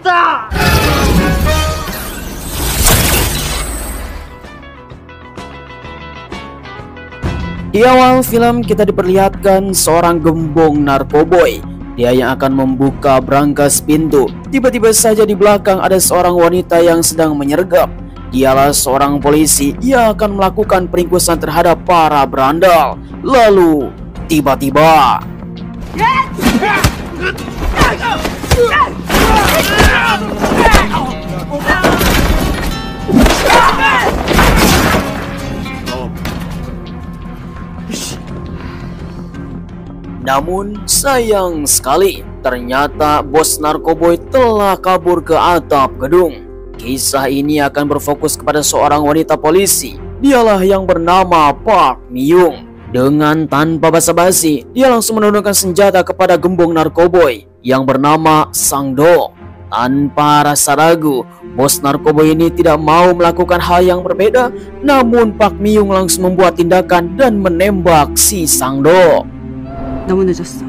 cinta. Di awal film kita diperlihatkan seorang gembong narkoboy. Dia yang akan membuka brankas pintu. Tiba-tiba saja di belakang ada seorang wanita yang sedang menyergap. Dialah seorang polisi yang akan melakukan peringkusan terhadap para berandal. Lalu tiba-tiba namun sayang sekali, ternyata bos narkoboy telah kabur ke atap gedung. Kisah ini akan berfokus kepada seorang wanita polisi. Dialah yang bernama Park Mi-young. Dengan tanpa basa-basi, dia langsung menodongkan senjata kepada gembong narkoboy yang bernama Sang-do. Tanpa rasa ragu, bos narkoboy ini tidak mau melakukan hal yang berbeda. Namun Park Mi-young langsung membuat tindakan dan menembak si Sang-do. 너무 늦었어.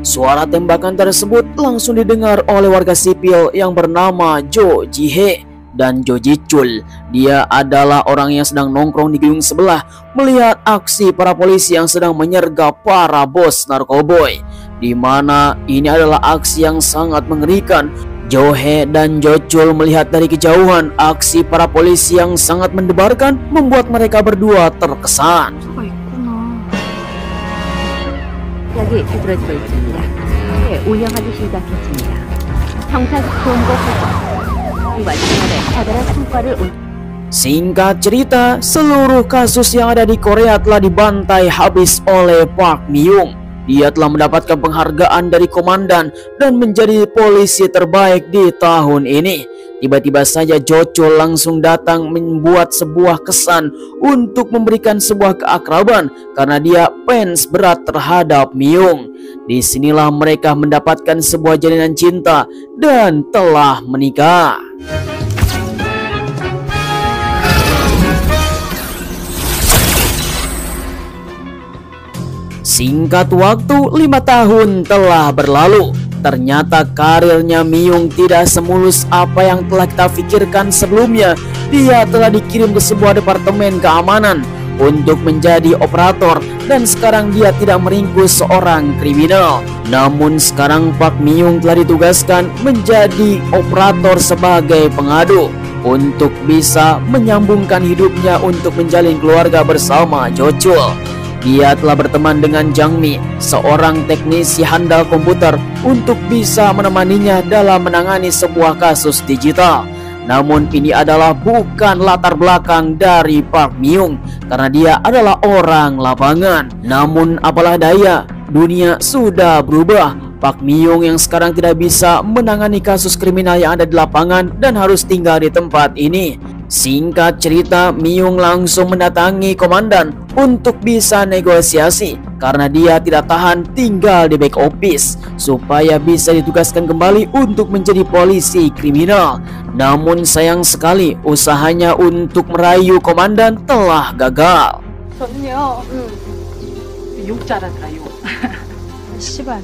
Suara tembakan tersebut langsung didengar oleh warga sipil yang bernama Jo Ji-hye dan Jo Ji-chul. Dia adalah orang yang sedang nongkrong di gedung sebelah melihat aksi para polisi yang sedang menyergap para bos narkoboy, di mana ini adalah aksi yang sangat mengerikan. Jo-hye dan Jo-chul melihat dari kejauhan aksi para polisi yang sangat mendebarkan, membuat mereka berdua terkesan. 약이 두드러지고 있습니다. 운영하기 시작했습니다. 형사 수험고 정말 정말의 커다란 성과를 Singkat cerita, seluruh kasus yang ada di Korea telah dibantai habis oleh Park Mi-young. Dia telah mendapatkan penghargaan dari komandan dan menjadi polisi terbaik di tahun ini. Tiba-tiba saja Jo-chul langsung datang membuat sebuah kesan untuk memberikan sebuah keakraban karena dia fans berat terhadap Mi-young. Disinilah mereka mendapatkan sebuah jalinan cinta dan telah menikah. Singkat waktu, 5 tahun telah berlalu. Ternyata karirnya Mi-young tidak semulus apa yang telah kita pikirkan sebelumnya. Dia telah dikirim ke sebuah departemen keamanan untuk menjadi operator, dan sekarang dia tidak meringkus seorang kriminal. Namun sekarang Park Mi-young telah ditugaskan menjadi operator sebagai pengadu untuk bisa menyambungkan hidupnya untuk menjalin keluarga bersama Jo-chul. Dia telah berteman dengan Jang Mi, seorang teknisi handal komputer, untuk bisa menemaninya dalam menangani sebuah kasus digital. Namun ini adalah bukan latar belakang dari Park Mi-young, karena dia adalah orang lapangan. Namun apalah daya, dunia sudah berubah. Park Mi-young yang sekarang tidak bisa menangani kasus kriminal yang ada di lapangan dan harus tinggal di tempat ini. Singkat cerita, Mi-young langsung mendatangi komandan untuk bisa negosiasi karena dia tidak tahan tinggal di back office supaya bisa ditugaskan kembali untuk menjadi polisi kriminal. Namun sayang sekali, usahanya untuk merayu komandan telah gagal. 저는요, 욕 잘하더라, 욕. 씨발.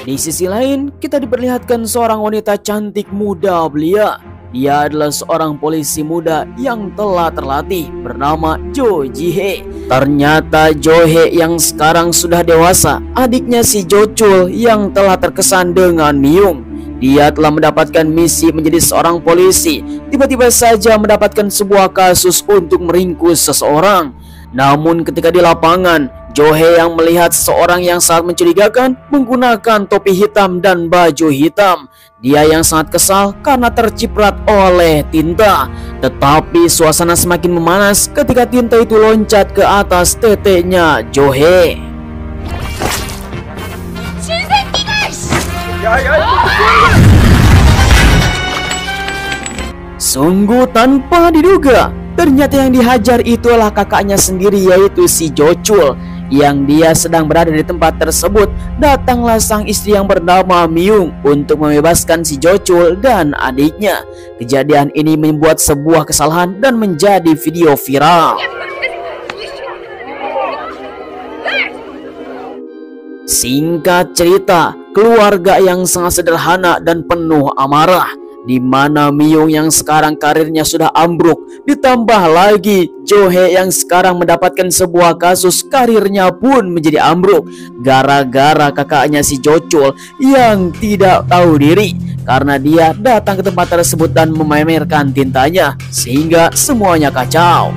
Di sisi lain, kita diperlihatkan seorang wanita cantik muda belia. Dia adalah seorang polisi muda yang telah terlatih bernama Jo Ji-hye. Ternyata Jo-hye yang sekarang sudah dewasa, adiknya si Jo-chul yang telah terkesan dengan Mi-young. Dia telah mendapatkan misi menjadi seorang polisi. Tiba-tiba saja mendapatkan sebuah kasus untuk meringkus seseorang. Namun ketika di lapangan, Jo-hye yang melihat seseorang yang sangat mencurigakan menggunakan topi hitam dan baju hitam. Dia yang sangat kesal karena terciprat oleh tinta. Tetapi suasana semakin memanas ketika tinta itu loncat ke atas teteknya Jo-hye. Sungguh tanpa diduga, ternyata yang dihajar itu adalah kakaknya sendiri, yaitu si Jo-chul. yang dia sedang berada di tempat tersebut, datanglah sang istri yang bernama Myung untuk membebaskan si Jochul dan adiknya. Kejadian ini membuat sebuah kesalahan dan menjadi video viral. Singkat cerita, keluarga yang sangat sederhana dan penuh amarah, di mana Myung yang sekarang karirnya sudah ambruk, ditambah lagi Jo-hye yang sekarang mendapatkan sebuah kasus karirnya pun menjadi ambruk gara-gara kakaknya si Jochul yang tidak tahu diri karena dia datang ke tempat tersebut dan memamerkan tintanya sehingga semuanya kacau.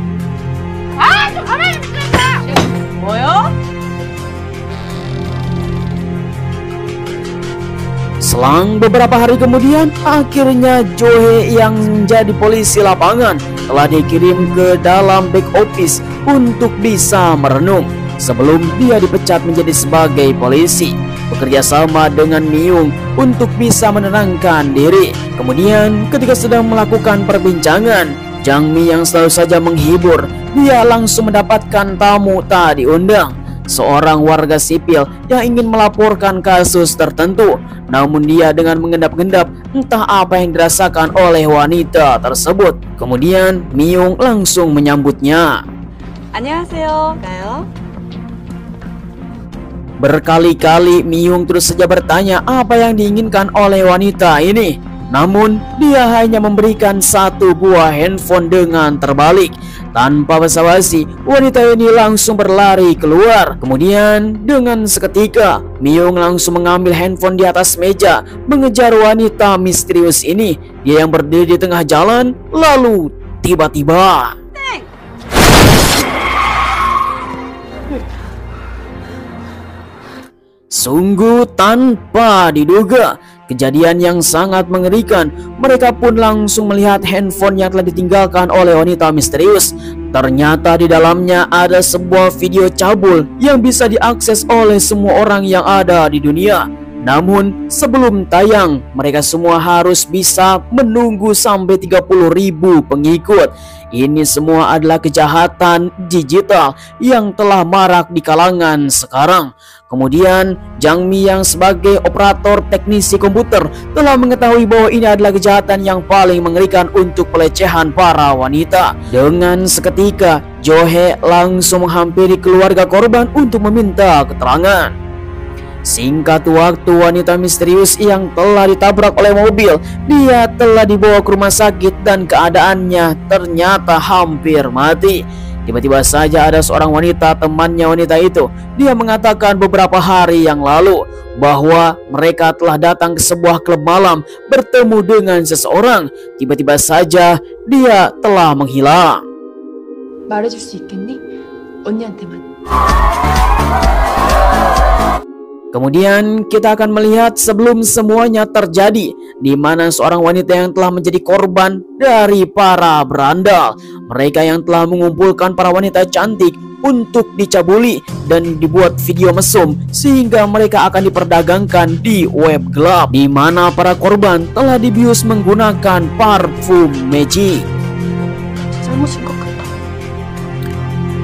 Selang beberapa hari kemudian, akhirnya Jo-hye yang menjadi polisi lapangan telah dikirim ke dalam back office untuk bisa merenung sebelum dia dipecat menjadi sebagai polisi, bekerja sama dengan Myung untuk bisa menenangkan diri. Kemudian ketika sedang melakukan perbincangan, Jang Mi yang selalu saja menghibur, dia langsung mendapatkan tamu tak diundang, seorang warga sipil yang ingin melaporkan kasus tertentu. Namun dia dengan mengendap-endap entah apa yang dirasakan oleh wanita tersebut. Kemudian Myung langsung menyambutnya. 안녕하세요. 나요. Berkali-kali Myung terus saja bertanya apa yang diinginkan oleh wanita ini. Namun dia hanya memberikan satu buah handphone dengan terbalik. Tanpa basa-basi, wanita ini langsung berlari keluar. Kemudian dengan seketika, Myung langsung mengambil handphone di atas meja, mengejar wanita misterius ini. Dia yang berdiri di tengah jalan, lalu tiba-tiba sungguh tanpa diduga, kejadian yang sangat mengerikan. Mereka pun langsung melihat handphone yang telah ditinggalkan oleh wanita misterius. Ternyata di dalamnya ada sebuah video cabul yang bisa diakses oleh semua orang yang ada di dunia. Namun sebelum tayang, mereka semua harus bisa menunggu sampai 30.000 pengikut. Ini semua adalah kejahatan digital yang telah marak di kalangan sekarang. Kemudian Jang Mi yang sebagai operator teknisi komputer telah mengetahui bahwa ini adalah kejahatan yang paling mengerikan untuk pelecehan para wanita. Dengan seketika, Jo-hye langsung menghampiri keluarga korban untuk meminta keterangan. Singkat waktu, wanita misterius yang telah ditabrak oleh mobil, dia telah dibawa ke rumah sakit dan keadaannya ternyata hampir mati. Tiba-tiba saja ada seorang wanita, temannya wanita itu. Dia mengatakan beberapa hari yang lalu bahwa mereka telah datang ke sebuah klub malam bertemu dengan seseorang. Tiba-tiba saja dia telah menghilang. 말해줄 수 있겠니? 언니한테만. Kemudian kita akan melihat sebelum semuanya terjadi, di mana seorang wanita yang telah menjadi korban dari para berandal. Mereka yang telah mengumpulkan para wanita cantik untuk dicabuli dan dibuat video mesum sehingga mereka akan diperdagangkan di web gelap, di mana para korban telah dibius menggunakan parfum magic.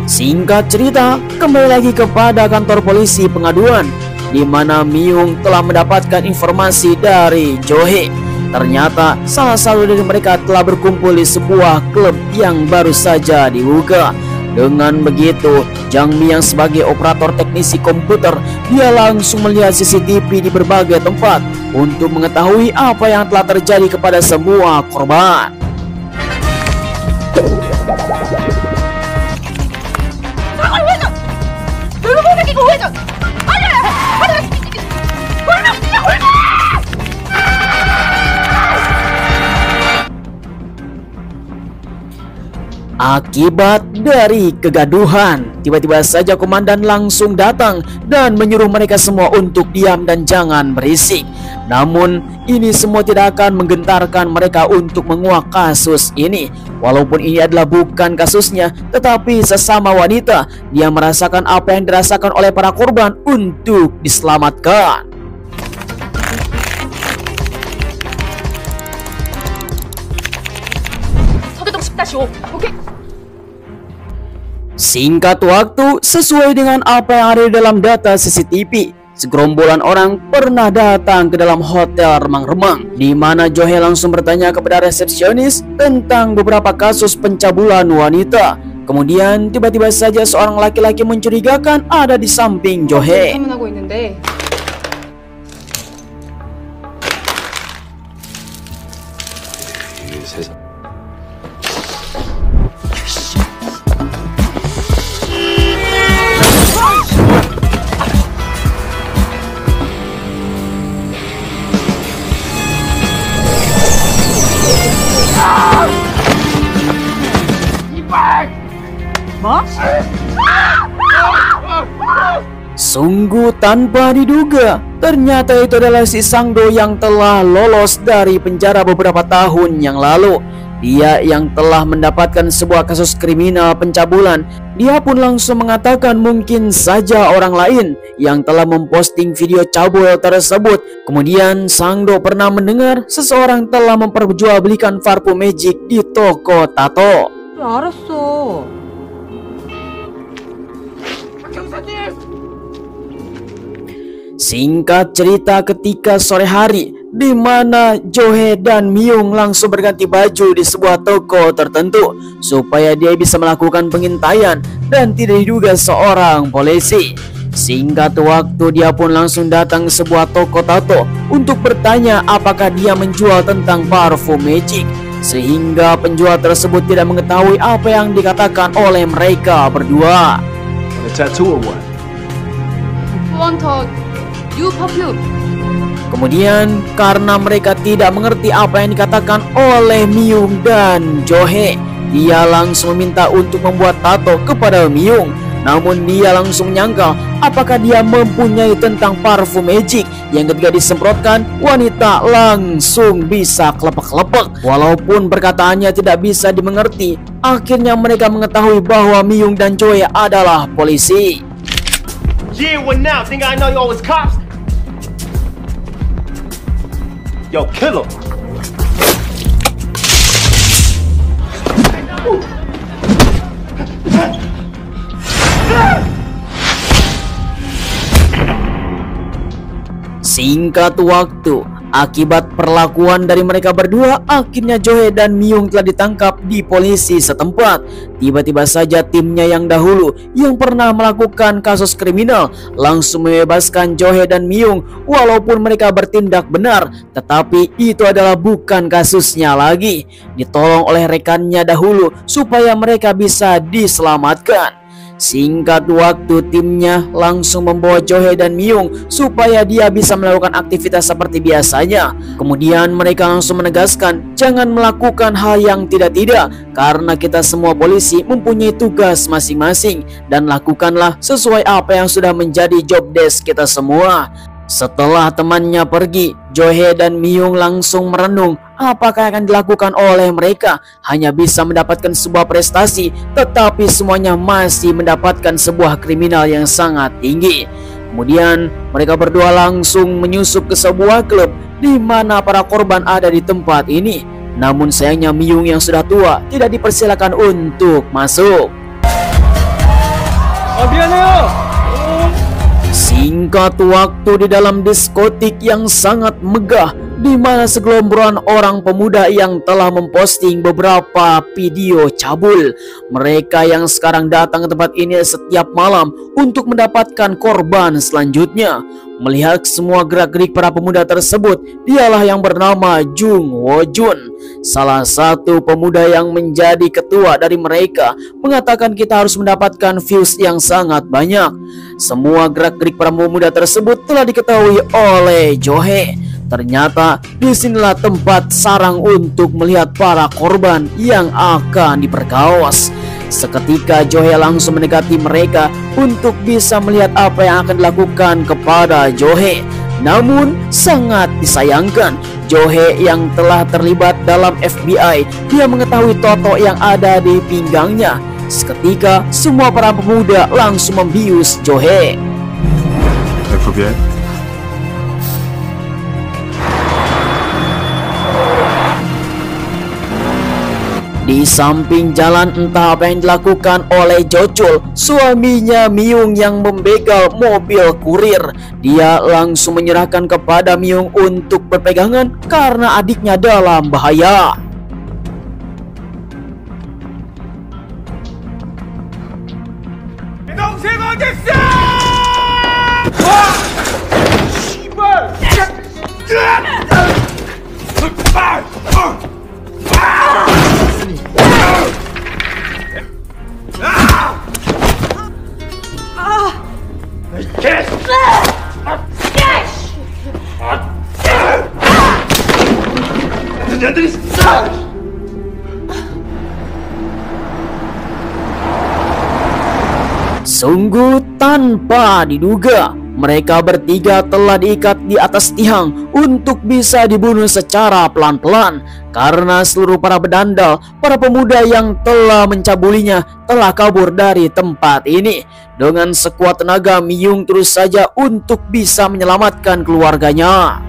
Singkat cerita, kembali lagi kepada kantor polisi pengaduan, di mana Myung telah mendapatkan informasi dari Jo-hye. Ternyata salah satu dari mereka telah berkumpul di sebuah klub yang baru saja dibuka. Dengan begitu, Jang Mi yang sebagai operator teknisi komputer, dia langsung melihat CCTV di berbagai tempat untuk mengetahui apa yang telah terjadi kepada semua korban. Akibat dari kegaduhan, tiba-tiba saja komandan langsung datang dan menyuruh mereka semua untuk diam dan jangan berisik. Namun ini semua tidak akan menggentarkan mereka untuk menguak kasus ini. Walaupun ini adalah bukan kasusnya, tetapi sesama wanita, dia merasakan apa yang dirasakan oleh para korban untuk diselamatkan. Singkat waktu, sesuai dengan apa yang ada di dalam data CCTV, segerombolan orang pernah datang ke dalam hotel remang-remang, di mana Johe langsung bertanya kepada resepsionis tentang beberapa kasus pencabulan wanita. Kemudian tiba-tiba saja seorang laki-laki mencurigakan ada di samping Johe. Sungguh tanpa diduga, ternyata itu adalah si Sang-do yang telah lolos dari penjara beberapa tahun yang lalu. Dia yang telah mendapatkan sebuah kasus kriminal pencabulan. Dia pun langsung mengatakan mungkin saja orang lain yang telah memposting video cabul tersebut. Kemudian Sang-do pernah mendengar seseorang telah memperjualbelikan parfum magic di toko tato. 알았어. Singkat cerita, ketika sore hari di mana Johe dan Myung langsung berganti baju di sebuah toko tertentu supaya dia bisa melakukan pengintaian dan tidak diduga seorang polisi. Singkat waktu, dia pun langsung datang ke sebuah toko tato untuk bertanya apakah dia menjual tentang parfum magic, sehingga penjual tersebut tidak mengetahui apa yang dikatakan oleh mereka berdua. Kemudian karena mereka tidak mengerti apa yang dikatakan oleh Myung dan Johe, dia langsung meminta untuk membuat tato kepada Myung. Namun dia langsung menyangkal apakah dia mempunyai tentang parfum magic yang ketika disemprotkan wanita langsung bisa kelepek-kelepek. Walaupun perkataannya tidak bisa dimengerti, akhirnya mereka mengetahui bahwa Myung dan Johe adalah polisi. Yeah, what now? Think I know you always cops? Yo, kill him. Singkat waktu, akibat perlakuan dari mereka berdua, akhirnya Johe dan Myung telah ditangkap di polisi setempat. Tiba-tiba saja timnya yang dahulu yang pernah melakukan kasus kriminal langsung membebaskan Johe dan Myung. Walaupun mereka bertindak benar, tetapi itu adalah bukan kasusnya lagi. Ditolong oleh rekannya dahulu supaya mereka bisa diselamatkan. Singkat waktu, timnya langsung membawa Johe dan Myung supaya dia bisa melakukan aktivitas seperti biasanya. Kemudian mereka langsung menegaskan jangan melakukan hal yang tidak-tidak, karena kita semua polisi mempunyai tugas masing-masing, dan lakukanlah sesuai apa yang sudah menjadi job desk kita semua. Setelah temannya pergi, Johe dan Myung langsung merenung apakah akan dilakukan oleh mereka. Hanya bisa mendapatkan sebuah prestasi, tetapi semuanya masih mendapatkan sebuah kriminal yang sangat tinggi. Kemudian mereka berdua langsung menyusup ke sebuah klub di mana para korban ada di tempat ini. Namun sayangnya Myung yang sudah tua tidak dipersilakan untuk masuk. Singkat waktu, di dalam diskotik yang sangat megah, di mana segelomboran orang pemuda yang telah memposting beberapa video cabul. Mereka yang sekarang datang ke tempat ini setiap malam untuk mendapatkan korban selanjutnya. Melihat semua gerak-gerik para pemuda tersebut, dialah yang bernama Jung Woo-jun. Salah satu pemuda yang menjadi ketua dari mereka mengatakan kita harus mendapatkan views yang sangat banyak. Semua gerak-gerik para pemuda tersebut telah diketahui oleh Johe. Ternyata disinilah tempat sarang untuk melihat para korban yang akan diperkaos. Seketika Johe langsung mendekati mereka untuk bisa melihat apa yang akan dilakukan kepada Johe. Namun sangat disayangkan, Johe yang telah terlibat dalam FBI, dia mengetahui toto yang ada di pinggangnya. Seketika semua para pemuda langsung membius Johe. Di samping jalan entah apa yang dilakukan oleh Jocul, suaminya Myung yang membegal mobil kurir. Dia langsung menyerahkan kepada Myung untuk berpegangan karena adiknya dalam bahaya. Sungguh tanpa diduga, mereka bertiga telah diikat di atas tiang untuk bisa dibunuh secara pelan-pelan. Karena seluruh para bedandal, para pemuda yang telah mencabulinya telah kabur dari tempat ini. Dengan sekuat tenaga, Myung terus saja untuk bisa menyelamatkan keluarganya.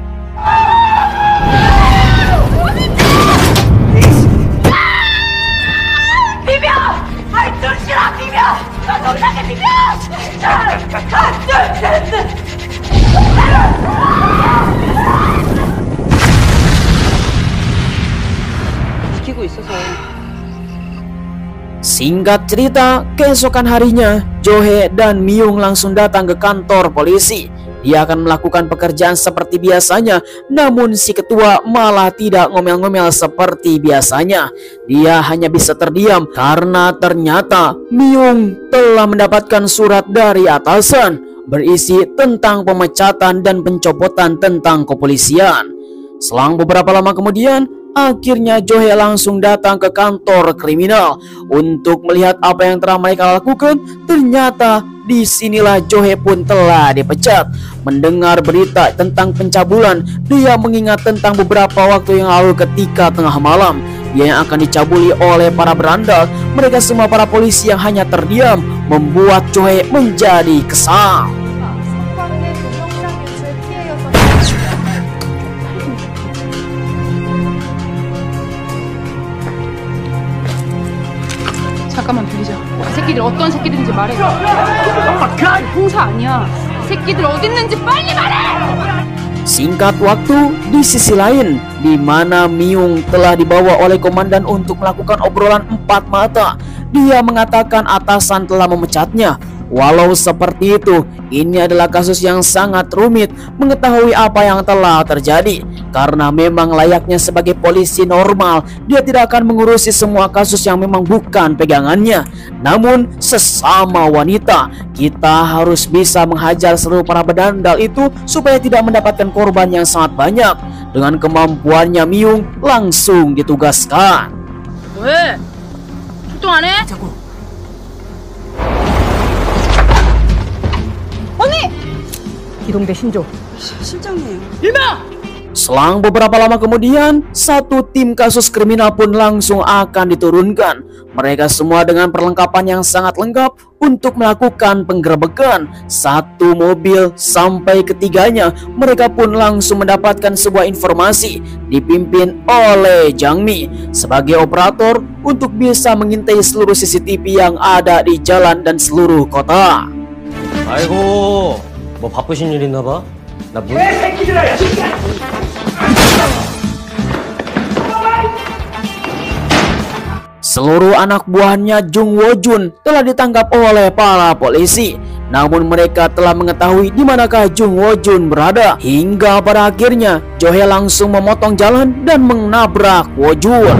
Singkat cerita, keesokan harinya Jo-hye dan Myung langsung datang ke kantor polisi. Dia akan melakukan pekerjaan seperti biasanya, namun si ketua malah tidak ngomel-ngomel seperti biasanya. Dia hanya bisa terdiam karena ternyata Myung telah mendapatkan surat dari atasan berisi tentang pemecatan dan pencopotan tentang kepolisian. Selang beberapa lama kemudian, akhirnya Jo-hye langsung datang ke kantor kriminal untuk melihat apa yang telah mereka lakukan. Ternyata disinilah Jo-hye pun telah dipecat. Mendengar berita tentang pencabulan, dia mengingat tentang beberapa waktu yang lalu ketika tengah malam dia yang akan dicabuli oleh para berandal. Mereka semua para polisi yang hanya terdiam, membuat Jo-hye menjadi kesal. 잠깐만 빌리자. 새끼들 어떤 새끼들인지 말해. 공사 아니야. 새끼들 어디 있는지 빨리 말해. Singkat waktu, di sisi lain, di mana Myung telah dibawa oleh komandan untuk melakukan obrolan empat mata, dia mengatakan atasan telah memecatnya. Walau seperti itu, ini adalah kasus yang sangat rumit mengetahui apa yang telah terjadi. Karena memang layaknya sebagai polisi normal, dia tidak akan mengurusi semua kasus yang memang bukan pegangannya. Namun sesama wanita, kita harus bisa menghajar seluruh para bedandal itu supaya tidak mendapatkan korban yang sangat banyak. Dengan kemampuannya, Myung langsung ditugaskan. 왜? 출동 안 해? 언니! 이동대 신조. 실장님. 일명! Selang beberapa lama kemudian, satu tim kasus kriminal pun langsung akan diturunkan. Mereka semua dengan perlengkapan yang sangat lengkap untuk melakukan penggerebekan satu mobil sampai ketiganya. Mereka pun langsung mendapatkan sebuah informasi dipimpin oleh Jang Mi sebagai operator untuk bisa mengintai seluruh CCTV yang ada di jalan dan seluruh kota. 아이고, 뭐 바쁘신 일 있나 봐? 나 문... Seluruh anak buahnya Jung Wo Jun telah ditangkap oleh para polisi. Namun mereka telah mengetahui di manakah Jung Wo Jun berada. Hingga pada akhirnya Jo-hye langsung memotong jalan dan menabrak Wo Jun.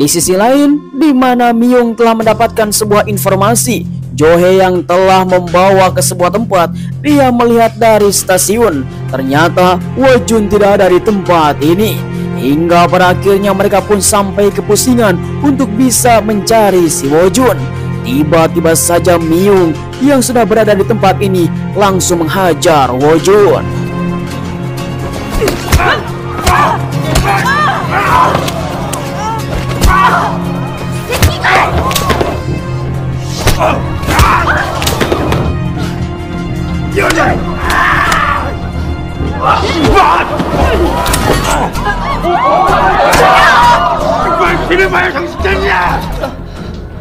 Di sisi lain, di mana Myung telah mendapatkan sebuah informasi Jo-hye yang telah membawa ke sebuah tempat, dia melihat dari stasiun. Ternyata Wo-jun tidak ada di tempat ini. Hingga pada akhirnya mereka pun sampai kepusingan untuk bisa mencari si Wo-jun. Tiba-tiba saja Myung yang sudah berada di tempat ini langsung menghajar Wo-jun.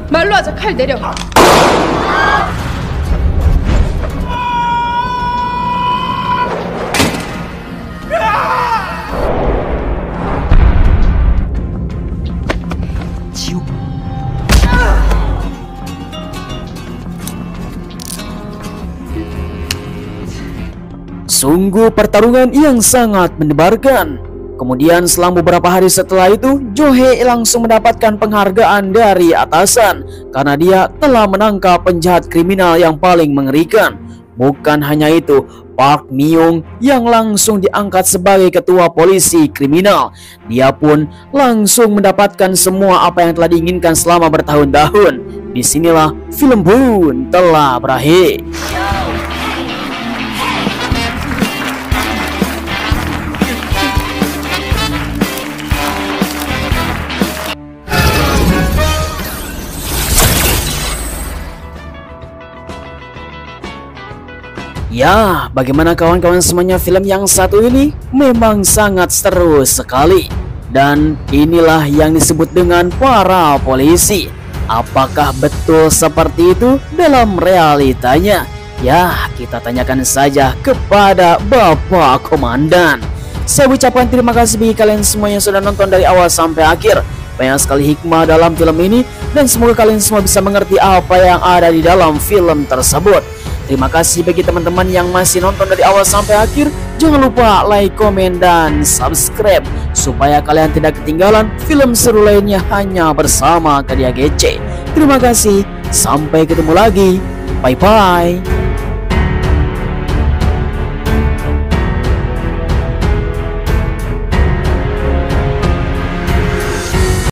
말로 하자. 칼 내려. Sungguh pertarungan yang sangat mendebarkan. Kemudian selang beberapa hari setelah itu, Jo-hye langsung mendapatkan penghargaan dari atasan karena dia telah menangkap penjahat kriminal yang paling mengerikan. Bukan hanya itu, Park Myung yang langsung diangkat sebagai ketua polisi kriminal. Dia pun langsung mendapatkan semua apa yang telah diinginkan selama bertahun-tahun. Disinilah film pun telah berakhir. Ya, bagaimana kawan-kawan semuanya, film yang satu ini memang sangat seru sekali. Dan inilah yang disebut dengan para polisi. Apakah betul seperti itu dalam realitanya? Ya, kita tanyakan saja kepada Bapak Komandan. Saya ucapkan terima kasih bagi kalian semua yang sudah nonton dari awal sampai akhir. Banyak sekali hikmah dalam film ini, dan semoga kalian semua bisa mengerti apa yang ada di dalam film tersebut. Terima kasih bagi teman-teman yang masih nonton dari awal sampai akhir. Jangan lupa like, komen, dan subscribe supaya kalian tidak ketinggalan film seru lainnya hanya bersama Karya Gece. Terima kasih, sampai ketemu lagi. Bye-bye.